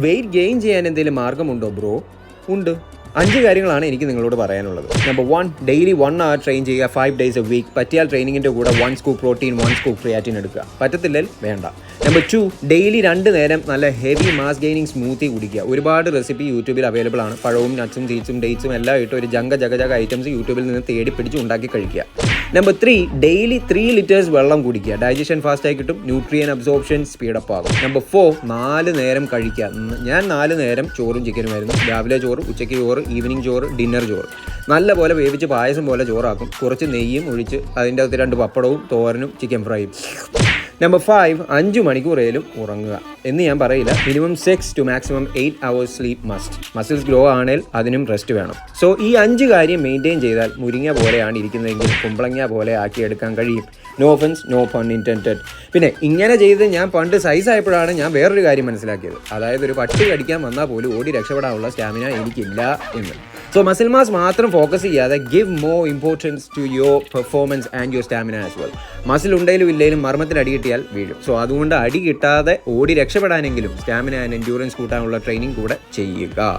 Weight gain ചെയ്യാൻ എന്തെങ്കിലും മാർഗമുണ്ടോ ബ്രോ? ഉണ്ട്. 5 കാര്യങ്ങളാണ് എനിക്ക് നിങ്ങളോട് പറയാനുള്ളത്. നമ്പർ 1, ഡെയിലി 1 hour ട്രെയിൻ ചെയ്യുക 5 days a week. പറ്റിയാൽ ട്രെയിനിങ്ങിൻ്റെ കൂടെ 1 scoop പ്രോട്ടീൻ 1 scoop ക്രിയാറ്റിൻ എടുക്കുക. പറ്റത്തില്ലെങ്കിൽ വേണ്ട. നമ്പർ 2, ഡെയിലി 2 നേരം നല്ല ഹെവി മാസ് ഗെയിനിങ് സ്മൂത്തി കുടിക്കുക. ഒരുപാട് റെസിപ്പി യൂട്യൂബിൽ അവൈലബിൾ ആണ്. പഴവും നട്ട്സും സീഡ്സും ഡേറ്റ്സും എല്ലാം ഇട്ട് ഒരു ജഗ ഐറ്റംസ് യൂട്യൂബിൽ നിന്ന് തേടി പിടിച്ച് ഉണ്ടാക്കി കഴിക്കുക. നമ്പർ 3, ഡെയിലി 3 liters വെള്ളം കുടിക്കുക. ഡൈജഷൻ ഫാസ്റ്റായി കിട്ടും, ന്യൂട്രിയൻ അബ്സോർപ്ഷൻ സ്പീഡപ്പ് ആകും. നമ്പർ 4, 4 നേരം കഴിക്കുക. ഞാൻ 4 നേരം ചോറും ചിക്കനുമായിരുന്നു. രാവിലെ ചോറ്, ഉച്ചയ്ക്ക് ചോറ്, ഈവനിങ് ചോറ്, ഡിന്നർ ചോറ്. നല്ല പോലെ വേവിച്ച് പായസം പോലെ ചോറാക്കും. കുറച്ച് നെയ്യും ഒഴിച്ച് അതിൻ്റെ അകത്ത് 2 പപ്പടവും തോരനും ചിക്കൻ ഫ്രൈയും. നമ്പർ 5, 5 മണിക്കൂറേലും ഉറങ്ങുക എന്ന് ഞാൻ പറയില്ല. Minimum 6 to maximum 8 hours sleep must. Muscles grow ആണെങ്കിൽ അതിനും റെസ്റ്റ് വേണം. സോ ഈ 5 കാര്യം മെയിൻറ്റെയിൻ ചെയ്താൽ മുരിങ്ങ പോലെയാണ് ഇരിക്കുന്നതെങ്കിൽ കുമ്പളങ്ങ പോലെ ആക്കിയെടുക്കാൻ കഴിയും. No offence, no pun intended. പിന്നെ ഇങ്ങനെ ചെയ്ത് ഞാൻ പണ്ട് സൈസ് ആയപ്പോഴാണ് ഞാൻ വേറൊരു കാര്യം മനസ്സിലാക്കിയത്. അതായത് ഒരു പട്ടി കടിക്കാൻ വന്നാൽ പോലും ഓടി രക്ഷപ്പെടാനുള്ള സ്റ്റാമിന എനിക്കില്ല എന്ന്. സോ മസിൽ മാസ് മാത്രം ഫോക്കസ് ചെയ്യാതെ give more importance to your performance and your stamina as well. Muscle ഉണ്ടെങ്കിലും ഇല്ലെങ്കിലും മർമ്മത്തിൽ അടി കിട്ടിയാൽ വീഴും. സോ അതുകൊണ്ട് അടി കിട്ടാതെ ഓടി രക്ഷപ്പെടാനെങ്കിലും സ്റ്റാമിന ആൻഡ് എൻഡ്യൂറൻസ് കൂട്ടാനുള്ള ട്രെയിനിങ് കൂടെ ചെയ്യുക.